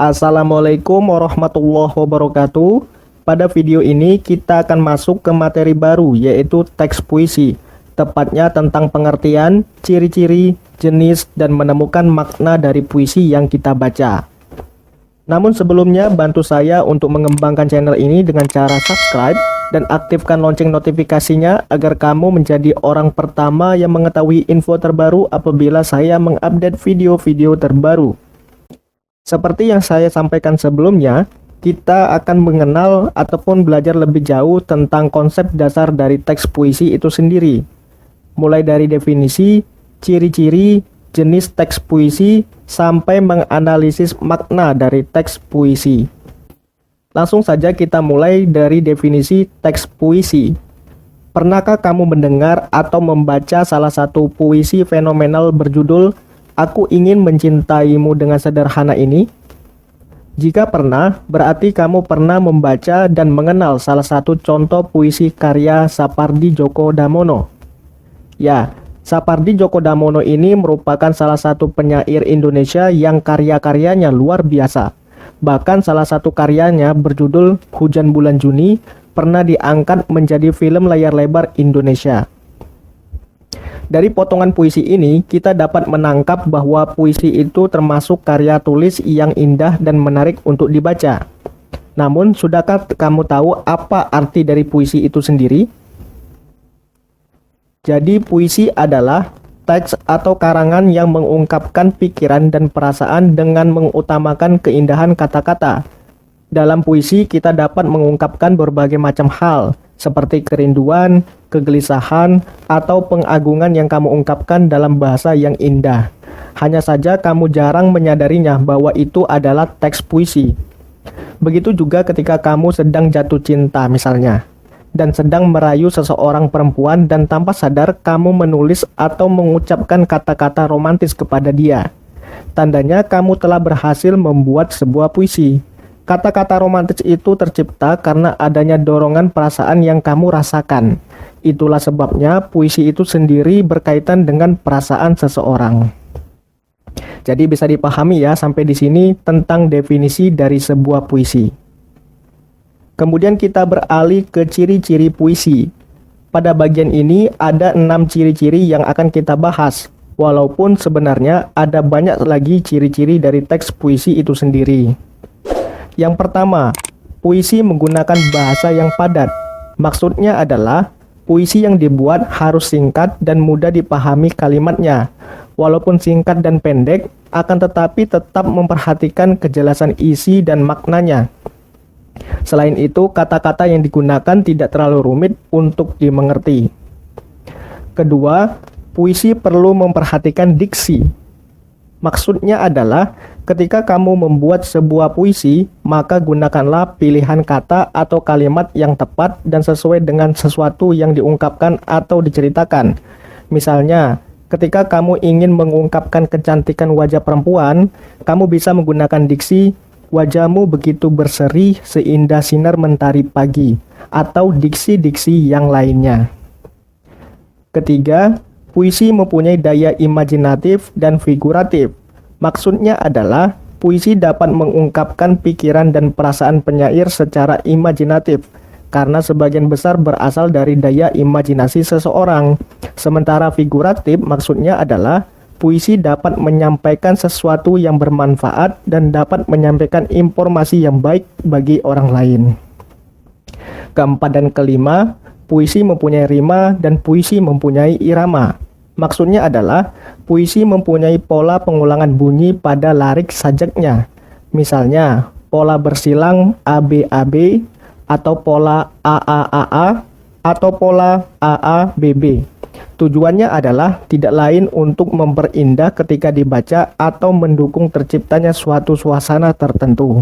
Assalamualaikum warahmatullahi wabarakatuh. Pada video ini kita akan masuk ke materi baru, yaitu teks puisi, tepatnya tentang pengertian, ciri-ciri, jenis, dan menemukan makna dari puisi yang kita baca. Namun sebelumnya, bantu saya untuk mengembangkan channel ini dengan cara subscribe dan aktifkan lonceng notifikasinya agar kamu menjadi orang pertama yang mengetahui info terbaru apabila saya mengupdate video-video terbaru. Seperti yang saya sampaikan sebelumnya, kita akan mengenal ataupun belajar lebih jauh tentang konsep dasar dari teks puisi itu sendiri. Mulai dari definisi, ciri-ciri, jenis teks puisi, sampai menganalisis makna dari teks puisi. Langsung saja kita mulai dari definisi teks puisi. Pernahkah kamu mendengar atau membaca salah satu puisi fenomenal berjudul "Aku Ingin Mencintaimu Dengan Sederhana Ini"? Jika pernah, berarti kamu pernah membaca dan mengenal salah satu contoh puisi karya Sapardi Djoko Damono. Ya, Sapardi Djoko Damono ini merupakan salah satu penyair Indonesia yang karya-karyanya luar biasa. Bahkan salah satu karyanya berjudul Hujan Bulan Juni pernah diangkat menjadi film layar lebar Indonesia. Dari potongan puisi ini, kita dapat menangkap bahwa puisi itu termasuk karya tulis yang indah dan menarik untuk dibaca. Namun, sudahkah kamu tahu apa arti dari puisi itu sendiri? Jadi, puisi adalah teks atau karangan yang mengungkapkan pikiran dan perasaan dengan mengutamakan keindahan kata-kata. Dalam puisi, kita dapat mengungkapkan berbagai macam hal, seperti kerinduan, kegelisahan, atau pengagungan yang kamu ungkapkan dalam bahasa yang indah. Hanya saja kamu jarang menyadarinya bahwa itu adalah teks puisi. Begitu juga ketika kamu sedang jatuh cinta misalnya, dan sedang merayu seseorang perempuan dan tanpa sadar kamu menulis atau mengucapkan kata-kata romantis kepada dia. Tandanya kamu telah berhasil membuat sebuah puisi. Kata-kata romantis itu tercipta karena adanya dorongan perasaan yang kamu rasakan. Itulah sebabnya puisi itu sendiri berkaitan dengan perasaan seseorang. Jadi bisa dipahami ya sampai di sini tentang definisi dari sebuah puisi. Kemudian kita beralih ke ciri-ciri puisi. Pada bagian ini ada 6 ciri-ciri yang akan kita bahas. Walaupun sebenarnya ada banyak lagi ciri-ciri dari teks puisi itu sendiri. Yang pertama, puisi menggunakan bahasa yang padat. Maksudnya adalah puisi yang dibuat harus singkat dan mudah dipahami kalimatnya. Walaupun singkat dan pendek, akan tetapi tetap memperhatikan kejelasan isi dan maknanya. Selain itu, kata-kata yang digunakan tidak terlalu rumit untuk dimengerti. Kedua, puisi perlu memperhatikan diksi. Maksudnya adalah ketika kamu membuat sebuah puisi, maka gunakanlah pilihan kata atau kalimat yang tepat dan sesuai dengan sesuatu yang diungkapkan atau diceritakan. Misalnya, ketika kamu ingin mengungkapkan kecantikan wajah perempuan, kamu bisa menggunakan diksi "Wajahmu begitu berseri seindah sinar mentari pagi" atau diksi-diksi yang lainnya. Ketiga, puisi mempunyai daya imajinatif dan figuratif. Maksudnya adalah puisi dapat mengungkapkan pikiran dan perasaan penyair secara imajinatif karena sebagian besar berasal dari daya imajinasi seseorang. Sementara figuratif maksudnya adalah puisi dapat menyampaikan sesuatu yang bermanfaat dan dapat menyampaikan informasi yang baik bagi orang lain. Keempat dan kelima, puisi mempunyai rima dan puisi mempunyai irama. Maksudnya adalah puisi mempunyai pola pengulangan bunyi pada larik sajaknya. Misalnya, pola bersilang ABAB atau pola AAAA atau pola AABB. Tujuannya adalah tidak lain untuk memperindah ketika dibaca atau mendukung terciptanya suatu suasana tertentu.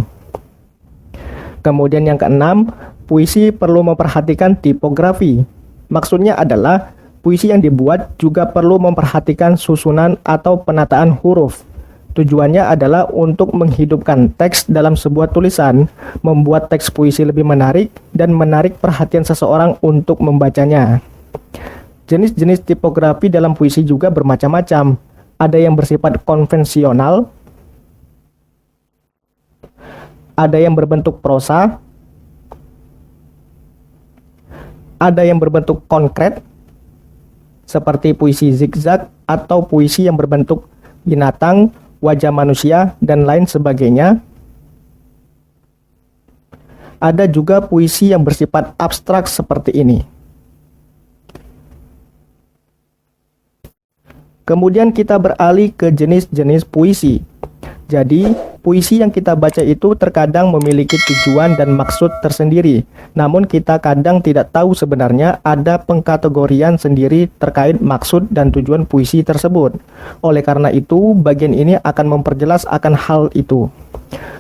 Kemudian yang keenam, puisi perlu memperhatikan tipografi. Maksudnya adalah puisi yang dibuat juga perlu memperhatikan susunan atau penataan huruf. Tujuannya adalah untuk menghidupkan teks dalam sebuah tulisan, membuat teks puisi lebih menarik, dan menarik perhatian seseorang untuk membacanya. Jenis-jenis tipografi dalam puisi juga bermacam-macam. Ada yang bersifat konvensional, Ada yang berbentuk prosa, ada yang berbentuk konkret, seperti puisi zigzag atau puisi yang berbentuk binatang, wajah manusia, dan lain sebagainya. Ada juga puisi yang bersifat abstrak seperti ini. Kemudian kita beralih ke jenis-jenis puisi. Jadi, puisi yang kita baca itu terkadang memiliki tujuan dan maksud tersendiri. Namun kita kadang tidak tahu sebenarnya ada pengkategorian sendiri terkait maksud dan tujuan puisi tersebut. Oleh karena itu, bagian ini akan memperjelas akan hal itu.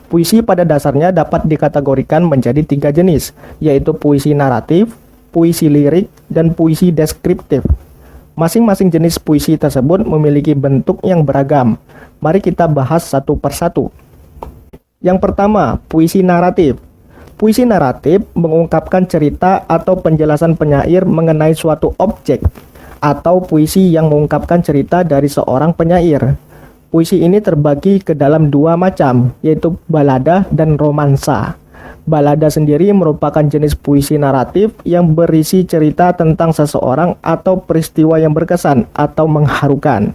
Puisi pada dasarnya dapat dikategorikan menjadi 3 jenis, yaitu puisi naratif, puisi lirik, dan puisi deskriptif. Masing-masing jenis puisi tersebut memiliki bentuk yang beragam. Mari kita bahas satu persatu. Yang pertama, puisi naratif. Puisi naratif mengungkapkan cerita atau penjelasan penyair mengenai suatu objek, atau puisi yang mengungkapkan cerita dari seorang penyair. Puisi ini terbagi ke dalam 2 macam, yaitu balada dan romansa. Balada sendiri merupakan jenis puisi naratif yang berisi cerita tentang seseorang atau peristiwa yang berkesan atau mengharukan.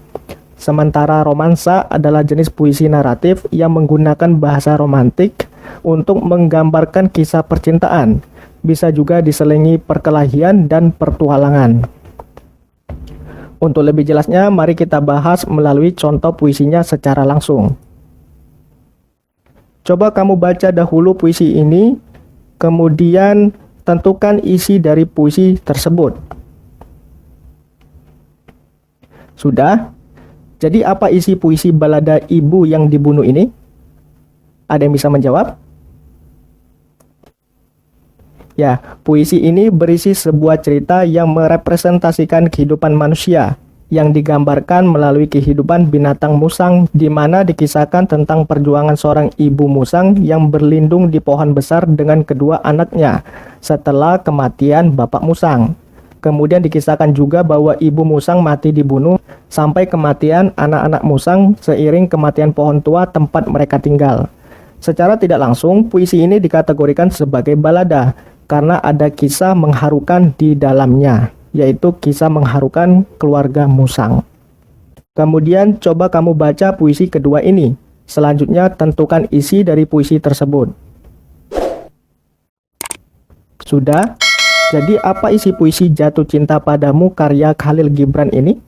Sementara romansa adalah jenis puisi naratif yang menggunakan bahasa romantik untuk menggambarkan kisah percintaan. Bisa juga diselingi perkelahian dan pertualangan. Untuk lebih jelasnya, mari kita bahas melalui contoh puisinya secara langsung. Coba kamu baca dahulu puisi ini, kemudian tentukan isi dari puisi tersebut. Sudah? Jadi apa isi puisi balada ibu yang dibunuh ini? Ada yang bisa menjawab? Ya, puisi ini berisi sebuah cerita yang merepresentasikan kehidupan manusia, yang digambarkan melalui kehidupan binatang musang, di mana dikisahkan tentang perjuangan seorang ibu musang yang berlindung di pohon besar dengan kedua anaknya setelah kematian bapak musang. Kemudian dikisahkan juga bahwa ibu musang mati dibunuh sampai kematian anak-anak musang seiring kematian pohon tua tempat mereka tinggal. Secara tidak langsung, puisi ini dikategorikan sebagai balada karena ada kisah mengharukan di dalamnya, yaitu kisah mengharukan keluarga musang. Kemudian coba kamu baca puisi kedua ini. Selanjutnya tentukan isi dari puisi tersebut. Sudah? Jadi apa isi puisi Jatuh Cinta Padamu karya Khalil Gibran ini?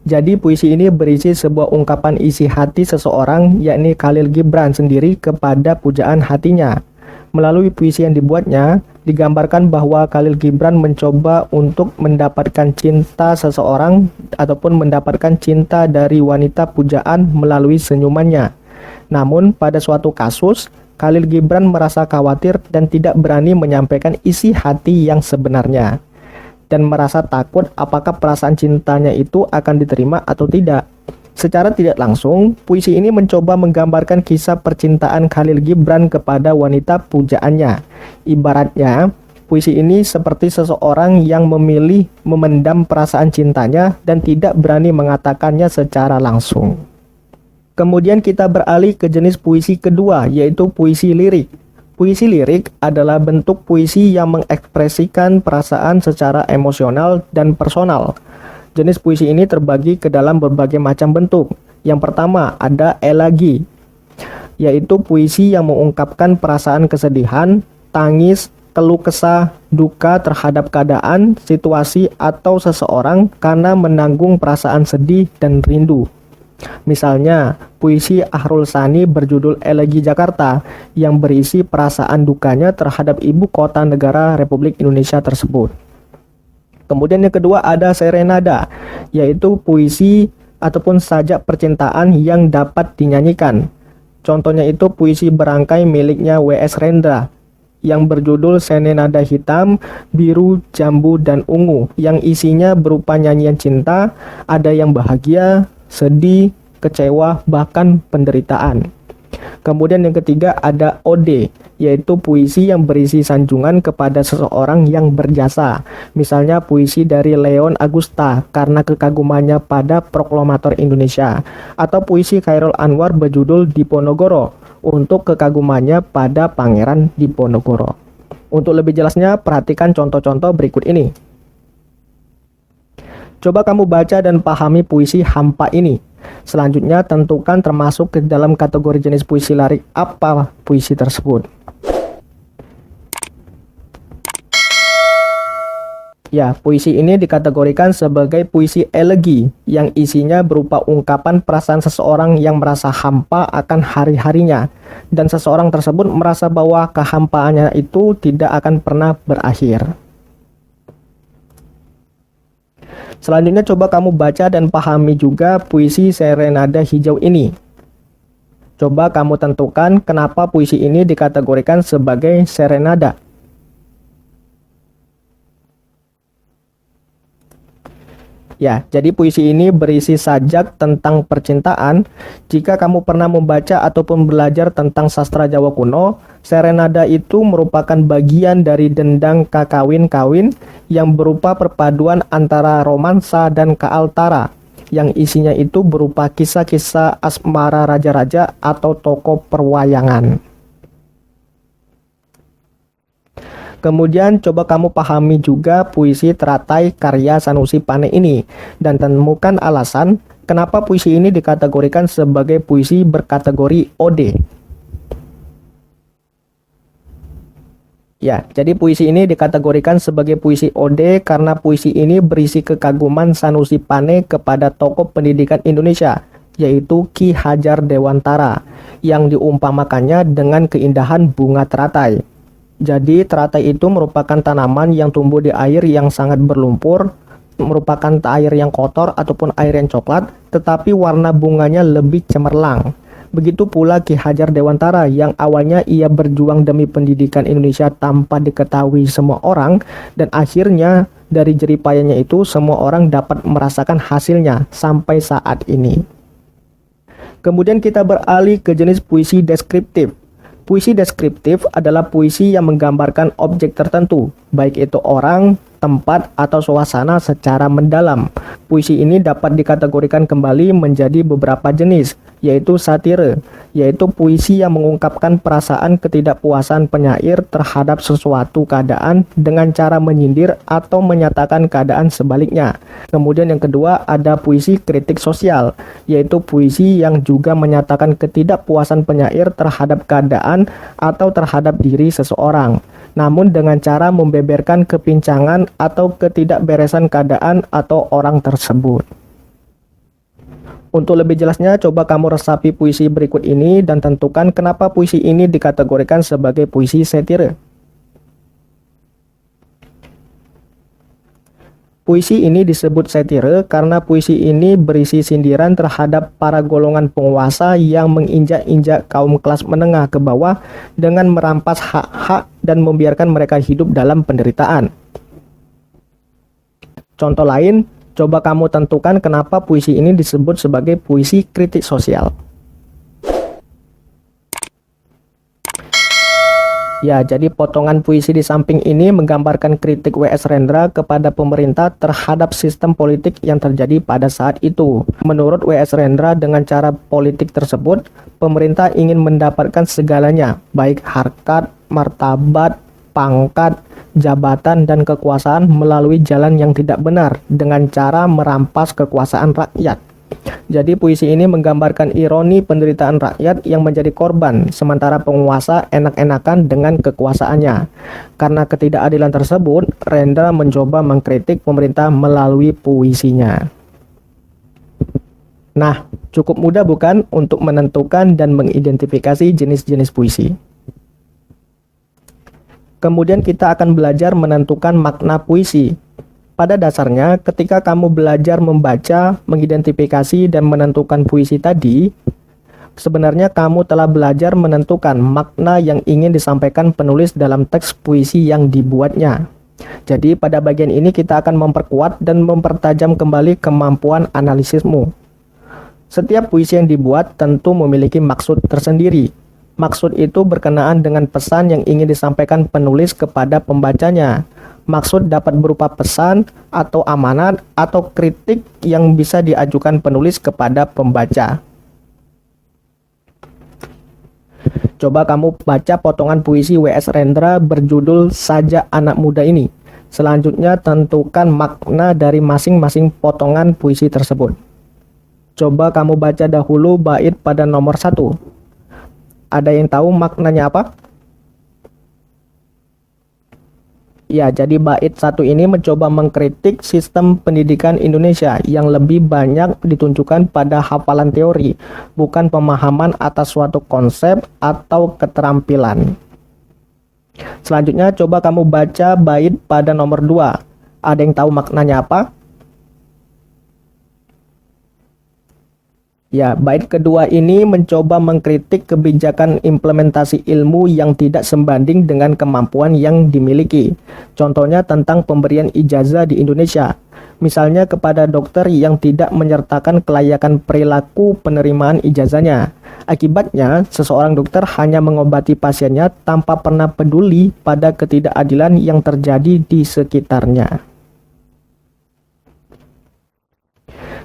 Jadi puisi ini berisi sebuah ungkapan isi hati seseorang, yakni Khalil Gibran sendiri kepada pujaan hatinya. Melalui puisi yang dibuatnya, digambarkan bahwa Khalil Gibran mencoba untuk mendapatkan cinta seseorang ataupun mendapatkan cinta dari wanita pujaan melalui senyumannya. Namun pada suatu kasus, Khalil Gibran merasa khawatir dan tidak berani menyampaikan isi hati yang sebenarnya, dan merasa takut apakah perasaan cintanya itu akan diterima atau tidak. Secara tidak langsung, puisi ini mencoba menggambarkan kisah percintaan Khalil Gibran kepada wanita pujaannya. Ibaratnya, puisi ini seperti seseorang yang memilih memendam perasaan cintanya dan tidak berani mengatakannya secara langsung. Kemudian kita beralih ke jenis puisi kedua, yaitu puisi lirik. Puisi lirik adalah bentuk puisi yang mengekspresikan perasaan secara emosional dan personal. Jenis puisi ini terbagi ke dalam berbagai macam bentuk. Yang pertama ada elegi, yaitu puisi yang mengungkapkan perasaan kesedihan, tangis, keluh kesah, duka terhadap keadaan, situasi, atau seseorang karena menanggung perasaan sedih dan rindu. Misalnya, puisi Ahrul Sani berjudul Elegi Jakarta yang berisi perasaan dukanya terhadap ibu kota negara Republik Indonesia tersebut. Kemudian yang kedua ada serenada, yaitu puisi ataupun sajak percintaan yang dapat dinyanyikan. Contohnya itu puisi Berangkai miliknya W.S. Rendra yang berjudul Serenada Hitam, Biru, Jambu, dan Ungu, yang isinya berupa nyanyian cinta, ada yang bahagia, sedih, kecewa, bahkan penderitaan. Kemudian yang ketiga ada ode, yaitu puisi yang berisi sanjungan kepada seseorang yang berjasa. Misalnya puisi dari Leon Agusta karena kekagumannya pada proklamator Indonesia, atau puisi Chairul Anwar berjudul Diponegoro untuk kekagumannya pada Pangeran Diponegoro. Untuk lebih jelasnya, perhatikan contoh-contoh berikut ini. Coba kamu baca dan pahami puisi hampa ini. Selanjutnya, tentukan termasuk ke dalam kategori jenis puisi lirik apa puisi tersebut. Ya, puisi ini dikategorikan sebagai puisi elegi yang isinya berupa ungkapan perasaan seseorang yang merasa hampa akan hari-harinya, dan seseorang tersebut merasa bahwa kehampaannya itu tidak akan pernah berakhir. Selanjutnya coba kamu baca dan pahami juga puisi Serenada Hijau ini. Coba kamu tentukan kenapa puisi ini dikategorikan sebagai serenada. Ya, jadi puisi ini berisi sajak tentang percintaan. Jika kamu pernah membaca ataupun belajar tentang sastra Jawa kuno, serenada itu merupakan bagian dari dendang kakawin-kawin yang berupa perpaduan antara romansa dan kealtara, yang isinya itu berupa kisah-kisah asmara raja-raja atau tokoh perwayangan. Kemudian coba kamu pahami juga puisi teratai karya Sanusi Pane ini dan temukan alasan kenapa puisi ini dikategorikan sebagai puisi berkategori ode. Ya, jadi puisi ini dikategorikan sebagai puisi ode karena puisi ini berisi kekaguman Sanusi Pane kepada tokoh pendidikan Indonesia, yaitu Ki Hajar Dewantara, yang diumpamakannya dengan keindahan bunga teratai. Jadi teratai itu merupakan tanaman yang tumbuh di air yang sangat berlumpur, merupakan air yang kotor ataupun air yang coklat, tetapi warna bunganya lebih cemerlang. Begitu pula Ki Hajar Dewantara yang awalnya ia berjuang demi pendidikan Indonesia tanpa diketahui semua orang, dan akhirnya dari jeripayanya itu semua orang dapat merasakan hasilnya sampai saat ini. Kemudian kita beralih ke jenis puisi deskriptif. Puisi deskriptif adalah puisi yang menggambarkan objek tertentu, baik itu orang, tempat, atau suasana secara mendalam. Puisi ini dapat dikategorikan kembali menjadi beberapa jenis, yaitu satire, yaitu puisi yang mengungkapkan perasaan ketidakpuasan penyair terhadap sesuatu keadaan dengan cara menyindir atau menyatakan keadaan sebaliknya. Kemudian yang kedua ada puisi kritik sosial, yaitu puisi yang juga menyatakan ketidakpuasan penyair terhadap keadaan atau terhadap diri seseorang, namun dengan cara membeberkan kepincangan atau ketidakberesan keadaan atau orang tersebut. Untuk lebih jelasnya, coba kamu resapi puisi berikut ini dan tentukan kenapa puisi ini dikategorikan sebagai puisi satire. Puisi ini disebut satire karena puisi ini berisi sindiran terhadap para golongan penguasa yang menginjak-injak kaum kelas menengah ke bawah dengan merampas hak-hak dan membiarkan mereka hidup dalam penderitaan. Contoh lain, coba kamu tentukan kenapa puisi ini disebut sebagai puisi kritik sosial. Ya, jadi potongan puisi di samping ini menggambarkan kritik W.S. Rendra kepada pemerintah terhadap sistem politik yang terjadi pada saat itu. Menurut W.S. Rendra, dengan cara politik tersebut, pemerintah ingin mendapatkan segalanya, baik harkat, martabat, pangkat, jabatan, dan kekuasaan melalui jalan yang tidak benar dengan cara merampas kekuasaan rakyat. Jadi puisi ini menggambarkan ironi penderitaan rakyat yang menjadi korban, sementara penguasa enak-enakan dengan kekuasaannya. Karena ketidakadilan tersebut, Rendra mencoba mengkritik pemerintah melalui puisinya. Nah, cukup mudah bukan untuk menentukan dan mengidentifikasi jenis-jenis puisi. Kemudian kita akan belajar menentukan makna puisi. Pada dasarnya, ketika kamu belajar membaca, mengidentifikasi, dan menentukan puisi tadi, sebenarnya kamu telah belajar menentukan makna yang ingin disampaikan penulis dalam teks puisi yang dibuatnya. Jadi, pada bagian ini kita akan memperkuat dan mempertajam kembali kemampuan analisismu. Setiap puisi yang dibuat tentu memiliki maksud tersendiri. Maksud itu berkenaan dengan pesan yang ingin disampaikan penulis kepada pembacanya. Maksud dapat berupa pesan atau amanat atau kritik yang bisa diajukan penulis kepada pembaca. Coba kamu baca potongan puisi W.S. Rendra berjudul Sajak Anak Muda ini. Selanjutnya tentukan makna dari masing-masing potongan puisi tersebut. Coba kamu baca dahulu bait pada nomor 1. Ada yang tahu maknanya apa? Ya, jadi bait 1 ini mencoba mengkritik sistem pendidikan Indonesia yang lebih banyak ditunjukkan pada hafalan teori, bukan pemahaman atas suatu konsep atau keterampilan. Selanjutnya coba kamu baca bait pada nomor 2. Ada yang tahu maknanya apa? Ya, bait kedua ini mencoba mengkritik kebijakan implementasi ilmu yang tidak sebanding dengan kemampuan yang dimiliki. Contohnya tentang pemberian ijazah di Indonesia. Misalnya kepada dokter yang tidak menyertakan kelayakan perilaku penerimaan ijazahnya. Akibatnya, seseorang dokter hanya mengobati pasiennya tanpa pernah peduli pada ketidakadilan yang terjadi di sekitarnya.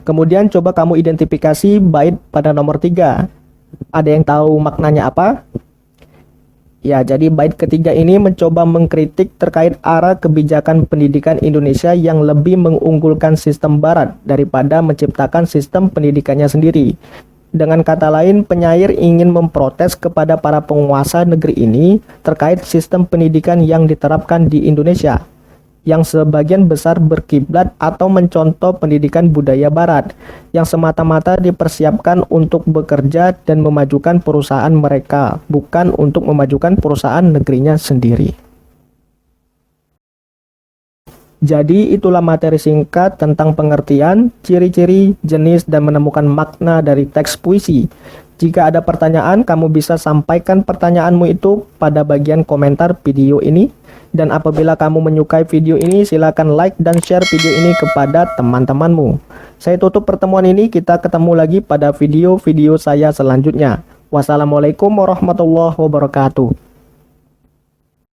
Kemudian coba kamu identifikasi bait pada nomor 3. Ada yang tahu maknanya apa? Ya, jadi bait ketiga ini mencoba mengkritik terkait arah kebijakan pendidikan Indonesia yang lebih mengunggulkan sistem barat daripada menciptakan sistem pendidikannya sendiri. Dengan kata lain, penyair ingin memprotes kepada para penguasa negeri ini terkait sistem pendidikan yang diterapkan di Indonesia, yang sebagian besar berkiblat atau mencontoh pendidikan budaya barat, yang semata-mata dipersiapkan untuk bekerja dan memajukan perusahaan mereka, bukan untuk memajukan perusahaan negerinya sendiri. Jadi itulah materi singkat tentang pengertian, ciri-ciri, jenis, dan menemukan makna dari teks puisi. Jika ada pertanyaan, kamu bisa sampaikan pertanyaanmu itu pada bagian komentar video ini. Dan apabila kamu menyukai video ini, silakan like dan share video ini kepada teman-temanmu. Saya tutup pertemuan ini, kita ketemu lagi pada video-video saya selanjutnya. Wassalamualaikum warahmatullahi wabarakatuh.